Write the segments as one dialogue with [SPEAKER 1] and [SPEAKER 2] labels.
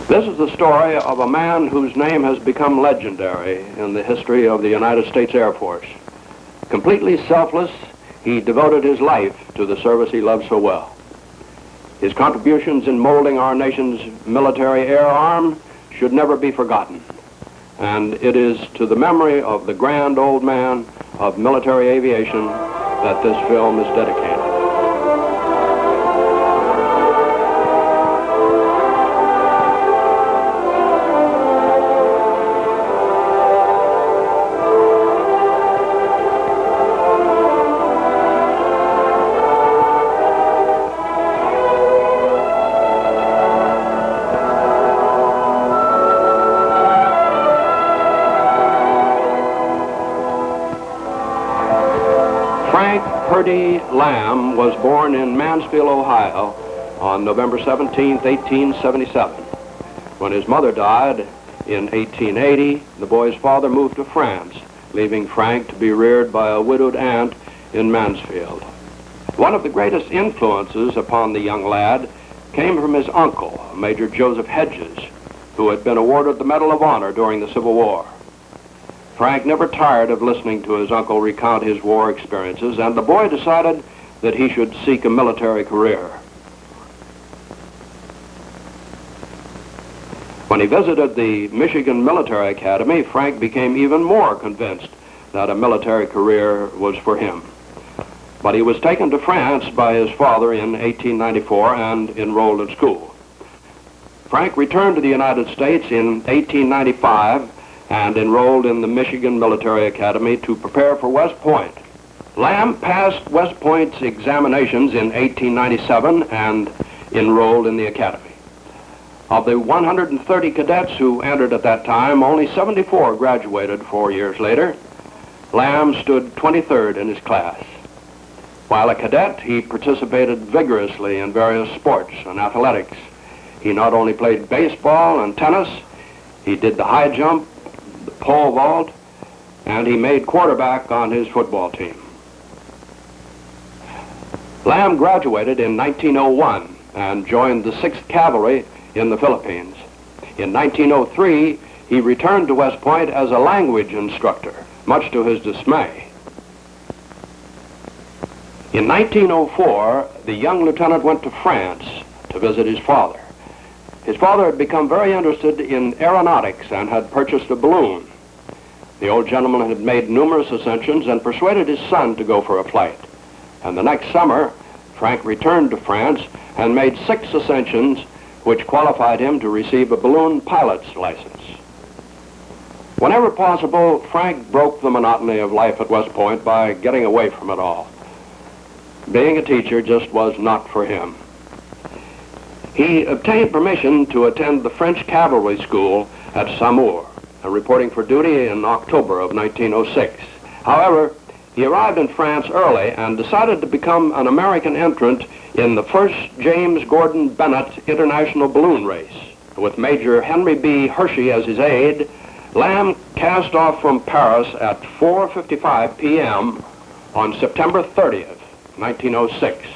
[SPEAKER 1] This is the story of a man whose name has become legendary in the history of the United States Air Force. Completely selfless, he devoted his life to the service he loved so well. His contributions in molding our nation's military air arm should never be forgotten. And it is to the memory of the grand old man of military aviation that this film is dedicated. Lahm was born in Mansfield, Ohio on November 17, 1877. When his mother died in 1880, the boy's father moved to France, leaving Frank to be reared by a widowed aunt in Mansfield. One of the greatest influences upon the young lad came from his uncle, Major Joseph Hedges, who had been awarded the Medal of Honor during the Civil War. Frank never tired of listening to his uncle recount his war experiences, and the boy decided that he should seek a military career. When he visited the Michigan Military Academy, Frank became even more convinced that a military career was for him. But he was taken to France by his father in 1894 and enrolled in school. Frank returned to the United States in 1895 and enrolled in the Michigan Military Academy to prepare for West Point. Lahm passed West Point's examinations in 1897 and enrolled in the academy. Of the 130 cadets who entered at that time, only 74 graduated 4 years later. Lahm stood 23rd in his class. While a cadet, he participated vigorously in various sports and athletics. He not only played baseball and tennis, he did the high jump, the pole vault, and he made quarterback on his football team. Lahm graduated in 1901 and joined the 6th Cavalry in the Philippines. In 1903, he returned to West Point as a language instructor, much to his dismay. In 1904, the young lieutenant went to France to visit his father. His father had become very interested in aeronautics and had purchased a balloon. The old gentleman had made numerous ascensions and persuaded his son to go for a flight. And the next summer, Frank returned to France and made 6 ascensions, which qualified him to receive a balloon pilot's license. Whenever possible, Frank broke the monotony of life at West Point by getting away from it all. Being a teacher just was not for him. He obtained permission to attend the French Cavalry School at Saumur, reporting for duty in October of 1906. However, he arrived in France early and decided to become an American entrant in the first James Gordon Bennett International Balloon Race. With Major Henry B. Hershey as his aide, Lahm cast off from Paris at 4:55 p.m. on September 30th, 1906.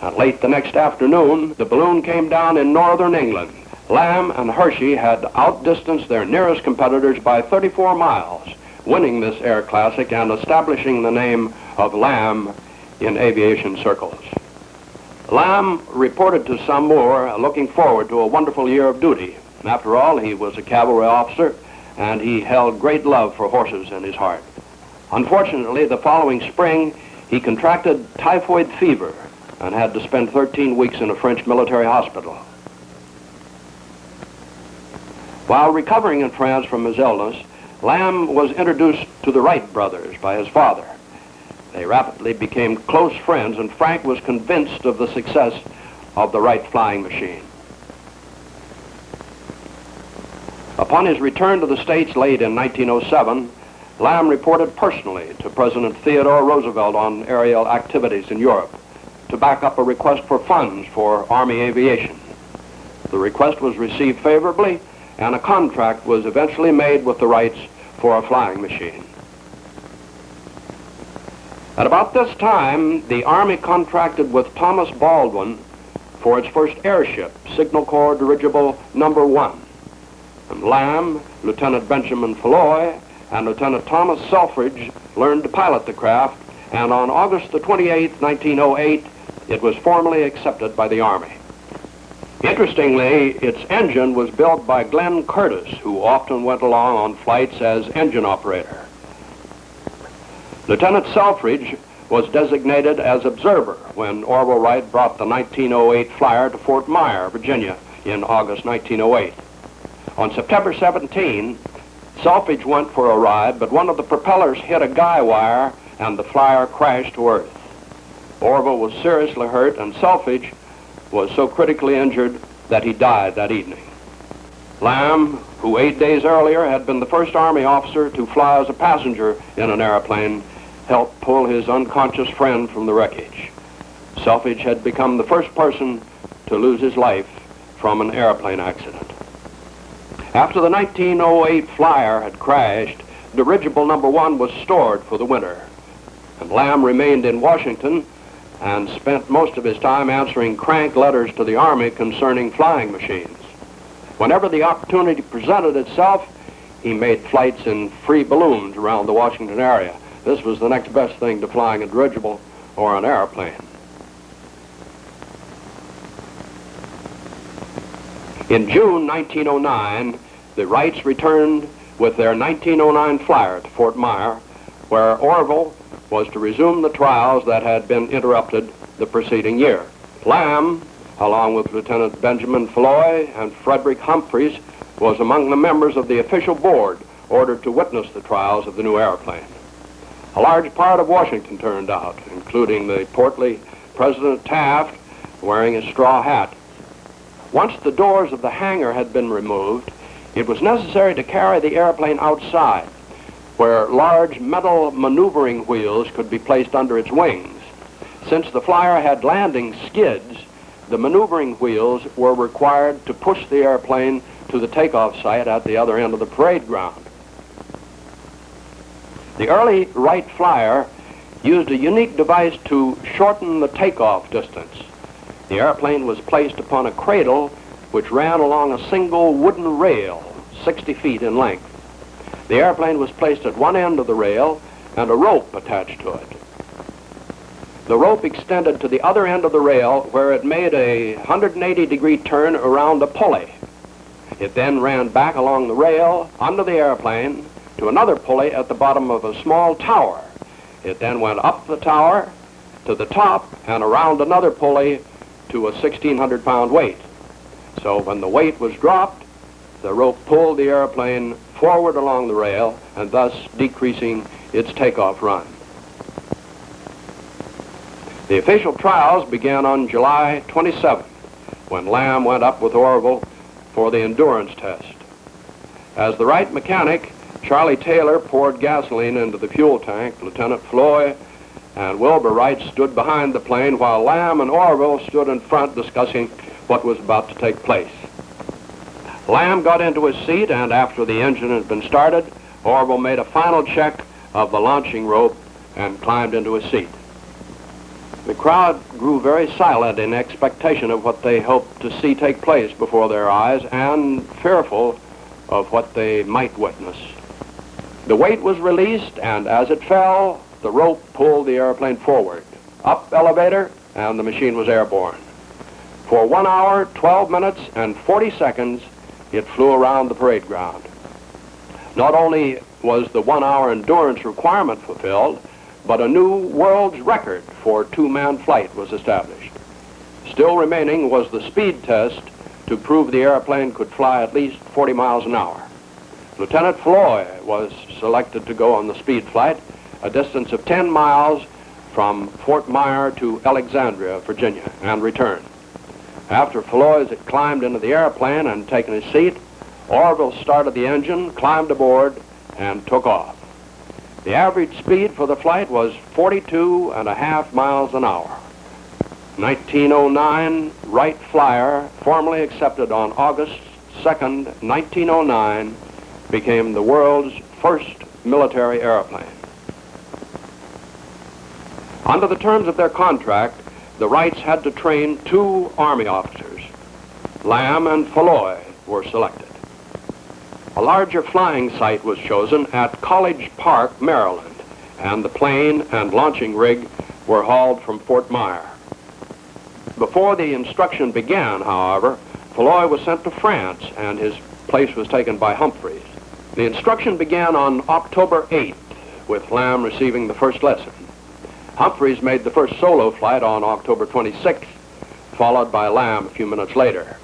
[SPEAKER 1] And late the next afternoon, the balloon came down in northern England. Lahm and Hershey had outdistanced their nearest competitors by 34 miles, winning this air classic and establishing the name of Lahm in aviation circles. Lahm reported to Saumur looking forward to a wonderful year of duty. After all, he was a cavalry officer, and he held great love for horses in his heart. Unfortunately, the following spring, he contracted typhoid fever and had to spend 13 weeks in a French military hospital. While recovering in France from his illness, Lahm was introduced to the Wright brothers by his father. They rapidly became close friends, and Frank was convinced of the success of the Wright flying machine. Upon his return to the States late in 1907, Lahm reported personally to President Theodore Roosevelt on aerial activities in Europe to back up a request for funds for Army aviation. The request was received favorably, and a contract was eventually made with the Wrights for a flying machine. At about this time, the Army contracted with Thomas Baldwin for its first airship, Signal Corps Dirigible Number 1. And Lahm, Lieutenant Benjamin Falloy, and Lieutenant Thomas Selfridge learned to pilot the craft, and on August the 28th, 1908, it was formally accepted by the Army. Interestingly, its engine was built by Glenn Curtis, who often went along on flights as engine operator. Lieutenant Selfridge was designated as observer when Orville Wright brought the 1908 flyer to Fort Myer, Virginia, in August 1908. On September 17, Selfridge went for a ride, but one of the propellers hit a guy wire and the flyer crashed to Earth. Orville was seriously hurt, and Selfridge was so critically injured that he died that evening. Lahm, who 8 days earlier had been the first Army officer to fly as a passenger in an airplane, helped pull his unconscious friend from the wreckage. Selfridge had become the first person to lose his life from an airplane accident. After the 1908 flyer had crashed, Dirigible Number 1 was stored for the winter, and Lahm remained in Washington and spent most of his time answering crank letters to the Army concerning flying machines. Whenever the opportunity presented itself, he made flights in free balloons around the Washington area. This was the next best thing to flying a dirigible or an airplane. In June 1909, the Wrights returned with their 1909 flyer to Fort Myer, where Orville was to resume the trials that had been interrupted the preceding year. Lahm, along with Lieutenant Benjamin Falloy and Frederick Humphreys, was among the members of the official board ordered to witness the trials of the new airplane. A large part of Washington turned out, including the portly President Taft wearing a straw hat. Once the doors of the hangar had been removed, it was necessary to carry the airplane outside, where large metal maneuvering wheels could be placed under its wings. Since the flyer had landing skids, the maneuvering wheels were required to push the airplane to the takeoff site at the other end of the parade ground. The early Wright flyer used a unique device to shorten the takeoff distance. The airplane was placed upon a cradle which ran along a single wooden rail, 60 feet in length. The airplane was placed at one end of the rail and a rope attached to it. The rope extended to the other end of the rail, where it made a 180-degree turn around a pulley. It then ran back along the rail under the airplane to another pulley at the bottom of a small tower. It then went up the tower to the top and around another pulley to a 1,600-pound weight. So when the weight was dropped, the rope pulled the airplane forward along the rail, and thus decreasing its takeoff run. The official trials began on July 27th, when Lahm went up with Orville for the endurance test. As the Wright mechanic, Charlie Taylor poured gasoline into the fuel tank. Lieutenant Falloy and Wilbur Wright stood behind the plane, while Lahm and Orville stood in front discussing what was about to take place. Lahm got into his seat, and after the engine had been started, Orville made a final check of the launching rope and climbed into his seat. The crowd grew very silent in expectation of what they hoped to see take place before their eyes, and fearful of what they might witness. The weight was released, and as it fell, the rope pulled the airplane forward. Up elevator, and the machine was airborne. For 1 hour, 12 minutes, and 40 seconds, it flew around the parade ground. Not only was the 1 hour endurance requirement fulfilled, but a new world's record for two-man flight was established. Still remaining was the speed test to prove the airplane could fly at least 40 miles an hour. Lieutenant Falloy was selected to go on the speed flight, a distance of 10 miles from Fort Myer to Alexandria, Virginia, and return. After Falloy had climbed into the airplane and taken his seat, Orville started the engine, climbed aboard, and took off. The average speed for the flight was 42.5 miles an hour. 1909 Wright flyer, formally accepted on August 2nd, 1909, became the world's first military airplane. Under the terms of their contract, the Wrights had to train 2 Army officers. Lahm and Falloy were selected. A larger flying site was chosen at College Park, Maryland, and the plane and launching rig were hauled from Fort Myer. Before the instruction began, however, Falloy was sent to France, and his place was taken by Humphreys. The instruction began on October 8th, with Lahm receiving the first lesson. Humphreys made the first solo flight on October 26th, followed by Lahm a few minutes later.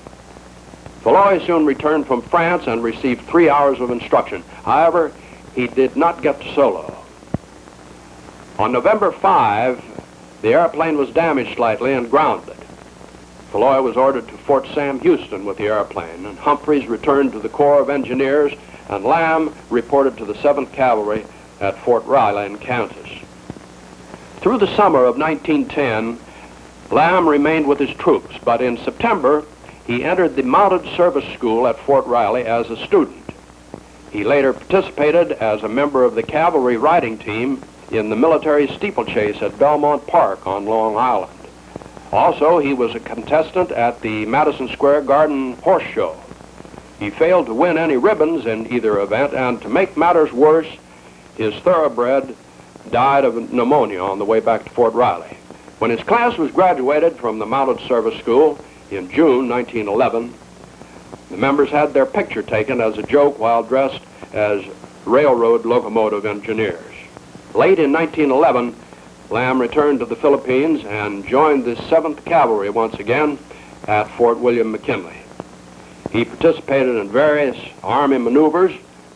[SPEAKER 1] Falloy soon returned from France and received 3 hours of instruction. However, he did not get to solo. On November 5, the airplane was damaged slightly and grounded. Falloy was ordered to Fort Sam Houston with the airplane, and Humphreys returned to the Corps of Engineers, and Lahm reported to the 7th Cavalry at Fort Riley in Kansas. Through the summer of 1910, Lahm remained with his troops, but in September, he entered the Mounted Service School at Fort Riley as a student. He later participated as a member of the cavalry riding team in the military steeplechase at Belmont Park on Long Island. Also, he was a contestant at the Madison Square Garden Horse Show. He failed to win any ribbons in either event, and to make matters worse, his thoroughbred died of pneumonia on the way back to Fort Riley. When his class was graduated from the Mounted Service School in June 1911, the members had their picture taken as a joke while dressed as railroad locomotive engineers. Late in 1911, Lahm returned to the Philippines and joined the 7th Cavalry once again at Fort William McKinley. He participated in various Army maneuvers,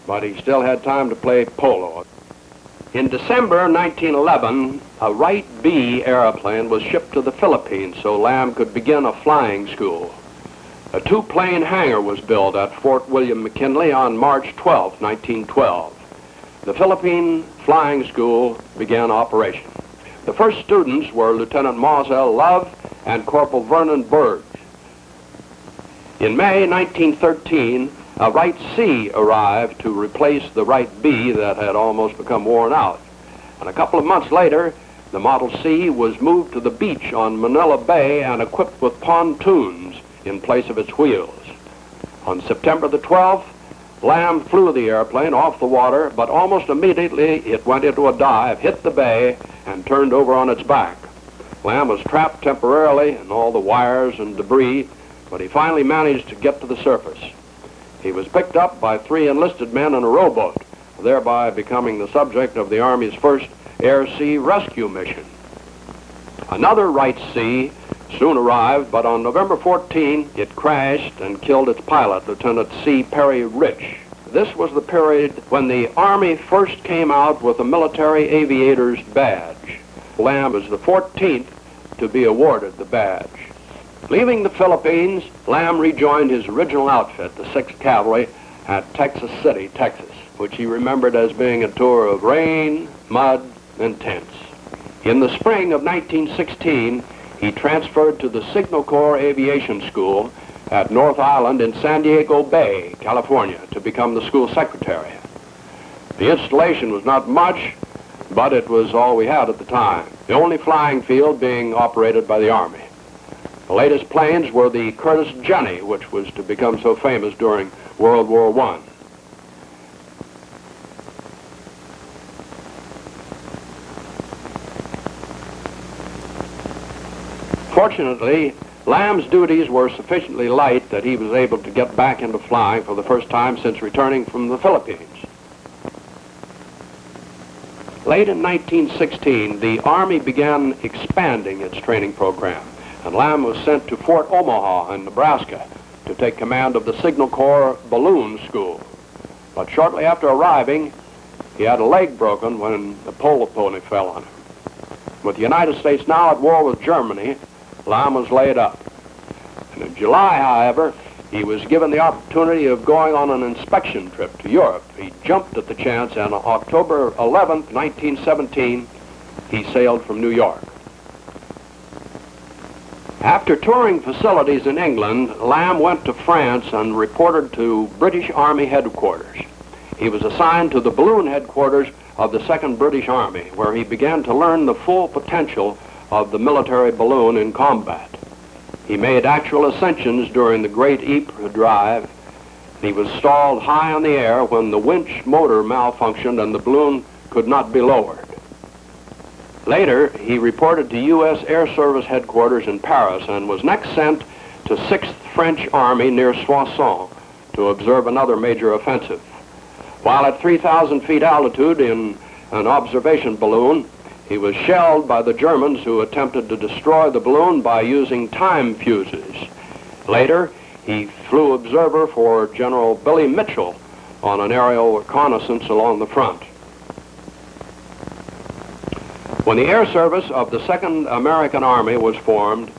[SPEAKER 1] but he still had time to play polo. In December 1911, a Wright B airplane was shipped to the Philippines so Lahm could begin a flying school. A 2-plane hangar was built at Fort William McKinley on March 12, 1912. The Philippine Flying School began operation. The first students were Lieutenant Moselle Love and Corporal Vernon Burge. In May 1913, a Wright C arrived to replace the Wright B that had almost become worn out. And a couple of months later, the Model C was moved to the beach on Manila Bay and equipped with pontoons in place of its wheels. On September the 12th, Lahm flew the airplane off the water, but almost immediately it went into a dive, hit the bay, and turned over on its back. Lahm was trapped temporarily in all the wires and debris, but he finally managed to get to the surface. He was picked up by 3 enlisted men in a rowboat, thereby becoming the subject of the Army's first air-sea rescue mission. Another Wright C soon arrived, but on November 14, it crashed and killed its pilot, Lieutenant C. Perry Rich. This was the period when the Army first came out with a military aviator's badge. Lahm was the 14th to be awarded the badge. Leaving the Philippines, Lahm rejoined his original outfit, the 6th Cavalry, at Texas City, Texas, which he remembered as being a tour of rain, mud, and tents. In the spring of 1916, he transferred to the Signal Corps Aviation School at North Island in San Diego Bay, California, to become the school secretary. The installation was not much, but it was all we had at the time, the only flying field being operated by the Army. The latest planes were the Curtiss Jenny, which was to become so famous during World War I. Fortunately, Lahm's duties were sufficiently light that he was able to get back into flying for the first time since returning from the Philippines. Late in 1916, the Army began expanding its training program, and Lahm was sent to Fort Omaha in Nebraska to take command of the Signal Corps Balloon School. But shortly after arriving, he had a leg broken when a polo pony fell on him. With the United States now at war with Germany, Lahm was laid up. And in July, however, he was given the opportunity of going on an inspection trip to Europe. He jumped at the chance, and on October 11th, 1917, he sailed from New York. After touring facilities in England, Lahm went to France and reported to British Army headquarters. He was assigned to the balloon headquarters of the 2nd British Army, where he began to learn the full potential of the military balloon in combat. He made actual ascensions during the Great Ypres drive. He was stalled high in the air when the winch motor malfunctioned and the balloon could not be lowered. Later, he reported to U.S. Air Service headquarters in Paris and was next sent to 6th French Army near Soissons to observe another major offensive. While at 3,000 feet altitude in an observation balloon, he was shelled by the Germans, who attempted to destroy the balloon by using time fuses. Later, he flew observer for General Billy Mitchell on an aerial reconnaissance along the front. When the Air Service of the 2nd American Army was formed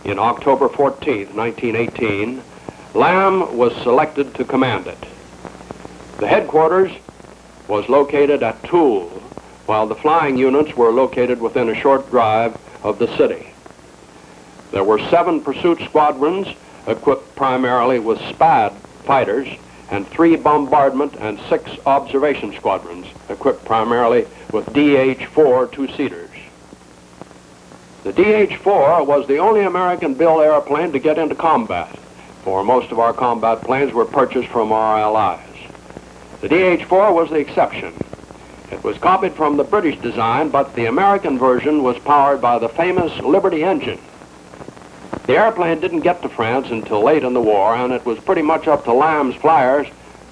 [SPEAKER 1] in October 14, 1918, Lahm was selected to command it. The headquarters was located at Toul, while the flying units were located within a short drive of the city. There were 7 pursuit squadrons equipped primarily with SPAD fighters and 3 bombardment and 6 observation squadrons equipped primarily with DH-4 two-seaters. The DH-4 was the only American-built airplane to get into combat, for most of our combat planes were purchased from our allies. The DH-4 was the exception. It was copied from the British design, but the American version was powered by the famous Liberty engine. The airplane didn't get to France until late in the war, and it was pretty much up to Lahm's flyers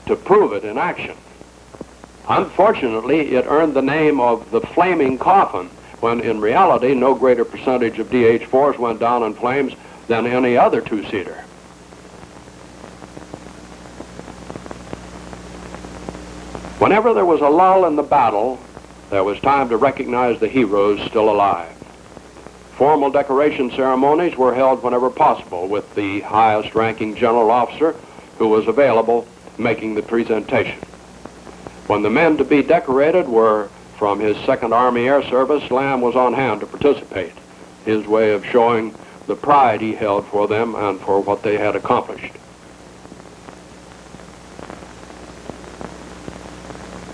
[SPEAKER 1] to prove it in action. Unfortunately, it earned the name of the Flaming Coffin, when in reality no greater percentage of DH-4s went down in flames than any other two-seater. Whenever there was a lull in the battle, there was time to recognize the heroes still alive. Formal decoration ceremonies were held whenever possible, with the highest ranking general officer who was available making the presentation. When the men to be decorated were from his 2nd Army Air Service, Lahm was on hand to participate, his way of showing the pride he held for them and for what they had accomplished.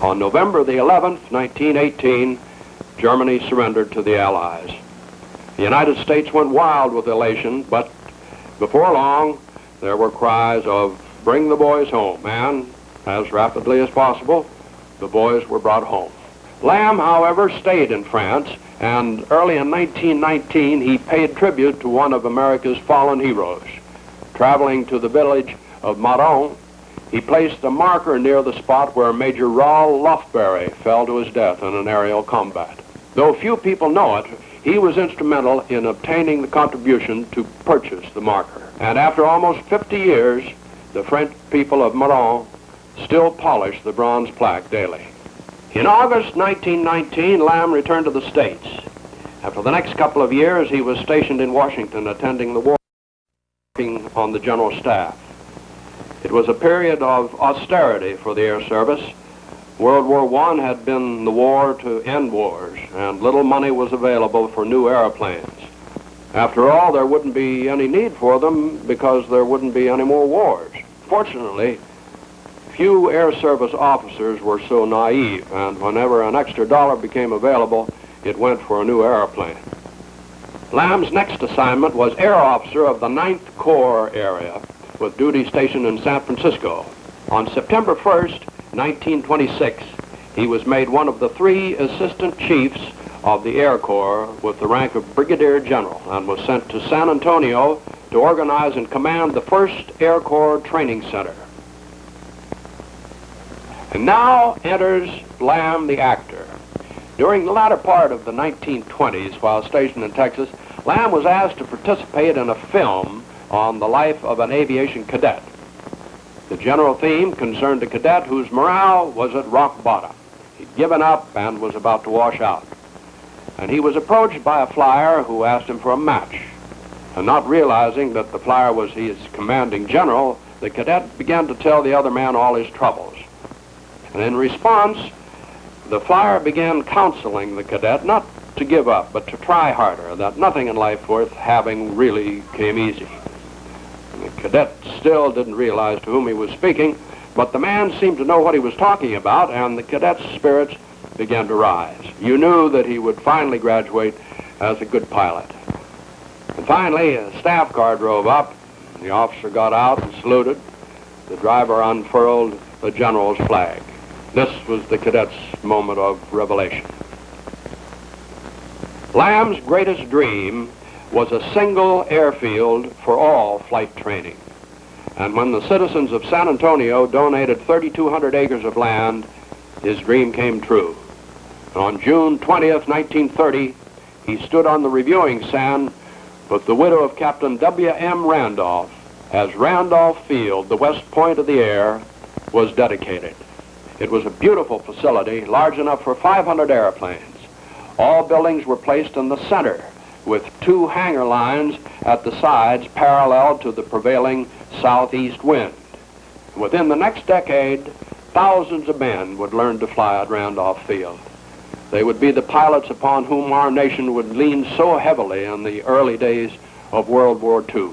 [SPEAKER 1] On November the 11th, 1918, Germany surrendered to the Allies. The United States went wild with elation, but before long, there were cries of, "Bring the boys home," and as rapidly as possible, the boys were brought home. Lahm, however, stayed in France, and early in 1919, he paid tribute to one of America's fallen heroes. Traveling to the village of Maron, he placed a marker near the spot where Major Raoul Lufberry fell to his death in an aerial combat. Though few people know it, he was instrumental in obtaining the contribution to purchase the marker. And after almost 50 years, the French people of Maron still polish the bronze plaque daily. In August 1919, Lahm returned to the States. After the next couple of years, he was stationed in Washington attending the war, working on the general staff. It was a period of austerity for the Air Service. World War I had been the war to end wars, and little money was available for new airplanes. After all, there wouldn't be any need for them because there wouldn't be any more wars. Fortunately, few Air Service officers were so naive, and whenever an extra dollar became available, it went for a new airplane. Lahm's next assignment was air officer of the 9th Corps area, with duty stationed in San Francisco. On September 1st, 1926, he was made one of the 3 assistant chiefs of the Air Corps with the rank of Brigadier General, and was sent to San Antonio to organize and command the 1st Air Corps Training Center. And now enters Lahm the actor. During the latter part of the 1920s, while stationed in Texas, Lahm was asked to participate in a film on the life of an aviation cadet. The general theme concerned a cadet whose morale was at rock bottom. He'd given up and was about to wash out. And he was approached by a flyer who asked him for a match. And not realizing that the flyer was his commanding general, the cadet began to tell the other man all his troubles. And in response, the flyer began counseling the cadet not to give up, but to try harder, that nothing in life worth having really came easy. And the cadet still didn't realize to whom he was speaking, but the man seemed to know what he was talking about, and the cadet's spirits began to rise. You knew that he would finally graduate as a good pilot. And finally, a staff car drove up. The officer got out and saluted. The driver unfurled the general's flag. This was the cadet's moment of revelation. Lahm's greatest dream was a single airfield for all flight training. And when the citizens of San Antonio donated 3,200 acres of land, his dream came true. On June 20th, 1930, he stood on the reviewing stand with the widow of Captain W.M. Randolph as Randolph Field, the west point of the air, was dedicated. It was a beautiful facility, large enough for 500 airplanes. All buildings were placed in the center, with 2 hangar lines at the sides parallel to the prevailing southeast wind. Within the next decade, thousands of men would learn to fly at Randolph Field. They would be the pilots upon whom our nation would lean so heavily in the early days of World War II.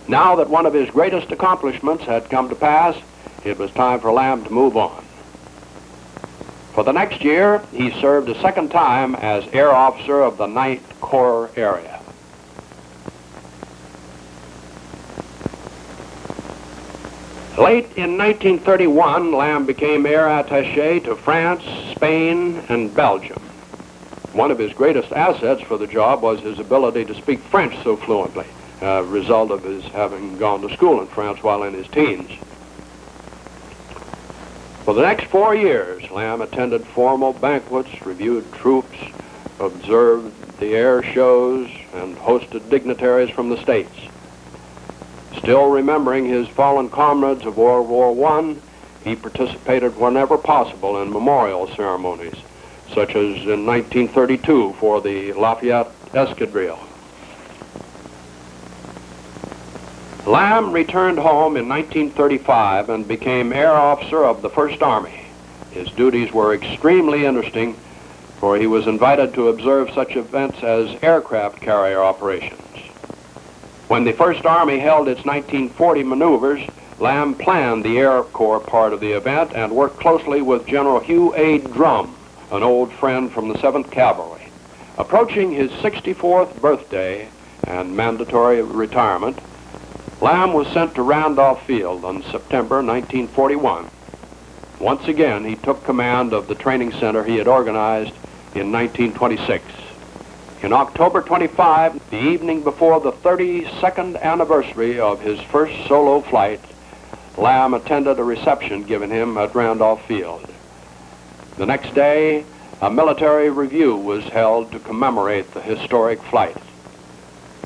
[SPEAKER 1] Now that one of his greatest accomplishments had come to pass, it was time for Lahm to move on. For the next year, he served a second time as Air Officer of the 9th Corps area. Late in 1931, Lahm became Air Attaché to France, Spain, and Belgium. One of his greatest assets for the job was his ability to speak French so fluently, a result of his having gone to school in France while in his teens. For the next 4 years, Lahm attended formal banquets, reviewed troops, observed the air shows, and hosted dignitaries from the States. Still remembering his fallen comrades of World War I, he participated whenever possible in memorial ceremonies, such as in 1932 for the Lafayette Escadrille. Lahm returned home in 1935 and became Air Officer of the First Army. His duties were extremely interesting, for he was invited to observe such events as aircraft carrier operations. When the First Army held its 1940 maneuvers, Lahm planned the Air Corps part of the event and worked closely with General Hugh A. Drum, an old friend from the 7th Cavalry. Approaching his 64th birthday and mandatory retirement, Lahm was sent to Randolph Field in September 1941. Once again, he took command of the training center he had organized in 1926. In October 25, the evening before the 32nd anniversary of his first solo flight, Lahm attended a reception given him at Randolph Field. The next day, a military review was held to commemorate the historic flight.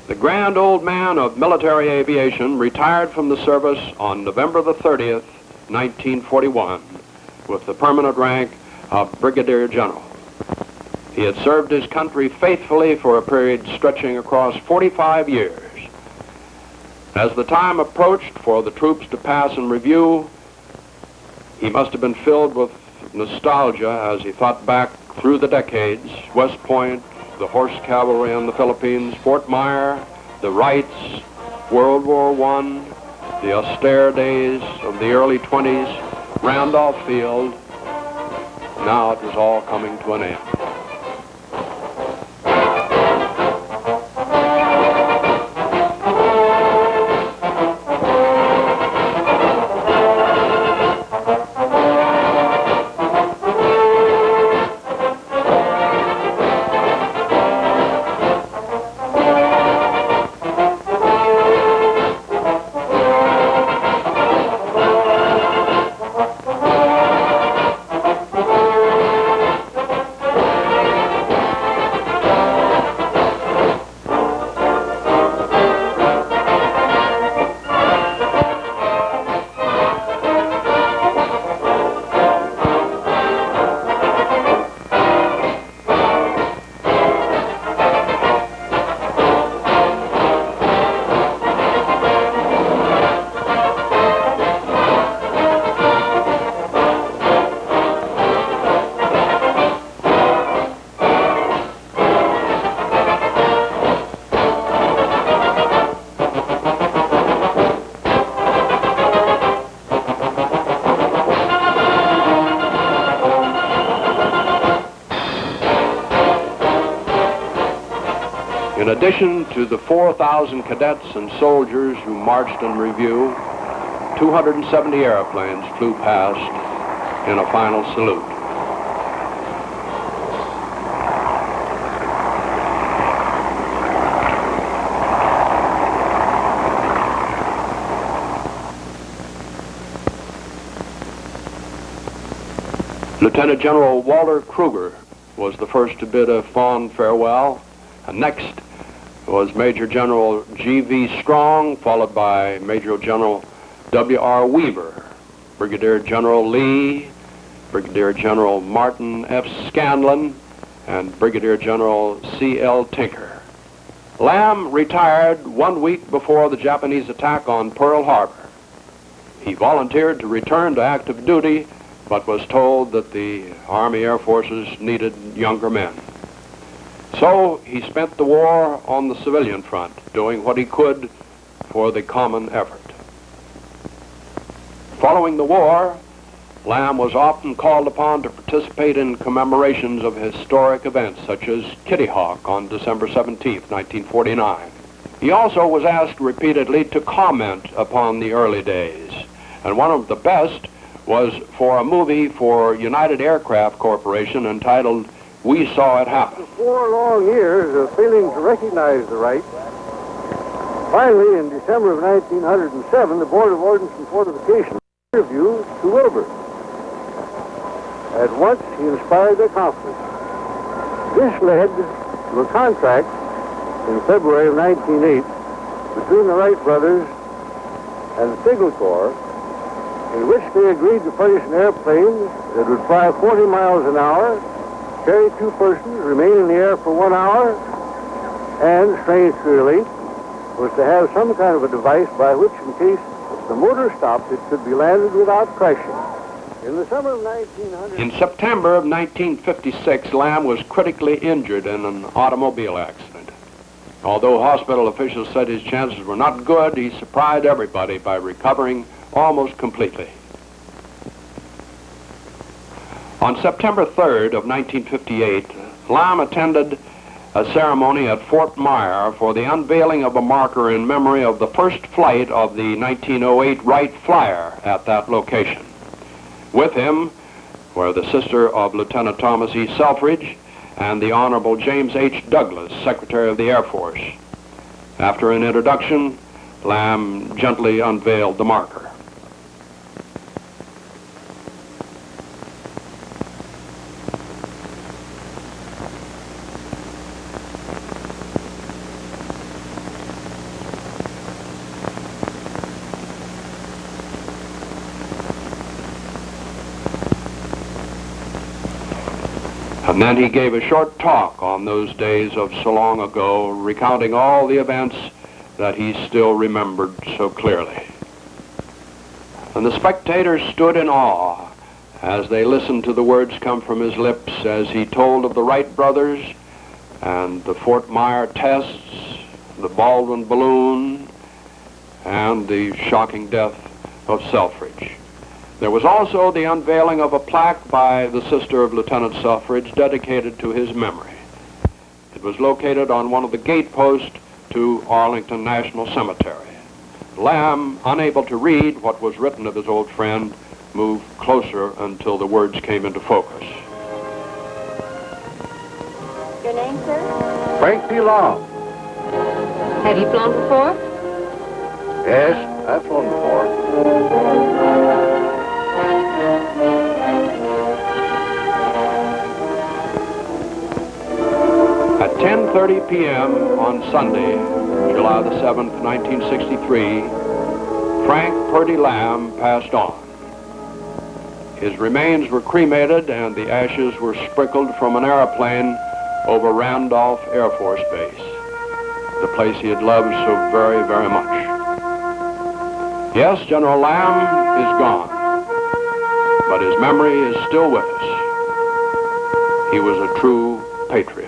[SPEAKER 1] The grand old man of military aviation retired from the service on November the 30th, 1941, with the permanent rank of Brigadier General. He had served his country faithfully for a period stretching across 45 years. As the time approached for the troops to pass in review, he must have been filled with nostalgia as he thought back through the decades: West Point, the Horse Cavalry in the Philippines, Fort Myer, the Wrights, World War I, the austere days of the early 20s, Randolph Field. Now it was all coming to an end. In addition to the 4,000 cadets and soldiers who marched in review, 270 airplanes flew past in a final salute. Lieutenant General Walter Kruger was the first to bid a fond farewell, and next was Major General G.V. Strong, followed by Major General W.R. Weaver, Brigadier General Lee, Brigadier General Martin F. Scanlon, and Brigadier General C.L. Tinker. Lahm retired 1 week before the Japanese attack on Pearl Harbor. He volunteered to return to active duty, but was told that the Army Air Forces needed younger men. So he spent the war on the civilian front, doing what he could for the common effort. Following the war, Lahm was often called upon to participate in commemorations of historic events, such as Kitty Hawk on December 17, 1949. He also was asked repeatedly to comment upon the early days, and one of the best was for a movie for United Aircraft Corporation entitled We Saw It Happen.
[SPEAKER 2] After 4 long years of failing to recognize the right, finally in December of 1907, the Board of Ordnance and Fortification interviewed to Wilbur. At once, he inspired their confidence. This led to a contract in February of 1908 between the Wright brothers and the Signal Corps, in which they agreed to furnish an airplane that would fly 40 miles an hour, carry 2 persons, remain in the air for 1 hour, and, strange to relate, was to have some kind of a device by which, in case the motor stopped, it could be landed without crashing. In the summer of 1900...
[SPEAKER 1] In September of 1956, Lahm was critically injured in an automobile accident. Although hospital officials said his chances were not good, he surprised everybody by recovering almost completely. On September 3rd of 1958, Lahm attended a ceremony at Fort Myer for the unveiling of a marker in memory of the first flight of the 1908 Wright Flyer at that location. With him were the sister of Lieutenant Thomas E. Selfridge and the Honorable James H. Douglas, Secretary of the Air Force. After an introduction, Lahm gently unveiled the marker. And then he gave a short talk on those days of so long ago, recounting all the events that he still remembered so clearly. And the spectators stood in awe as they listened to the words come from his lips as he told of the Wright brothers and the Fort Myer tests, the Baldwin balloon, and the shocking death of Selfridge. There was also the unveiling of a plaque by the sister of Lieutenant Selfridge dedicated to his memory. It was located on one of the gate posts to Arlington National Cemetery. Lahm, unable to read what was written of his old friend, moved closer until the words came into focus.
[SPEAKER 3] Your name, sir?
[SPEAKER 2] Frank P. Lahm.
[SPEAKER 3] Have you flown before?
[SPEAKER 2] Yes, I've flown before.
[SPEAKER 1] At 10:30 p.m. on Sunday, July the 7th, 1963, Frank Purdy Lahm passed on. His remains were cremated and the ashes were sprinkled from an airplane over Randolph Air Force Base, the place he had loved so very, very much. Yes, General Lahm is gone, but his memory is still with us. He was a true patriot.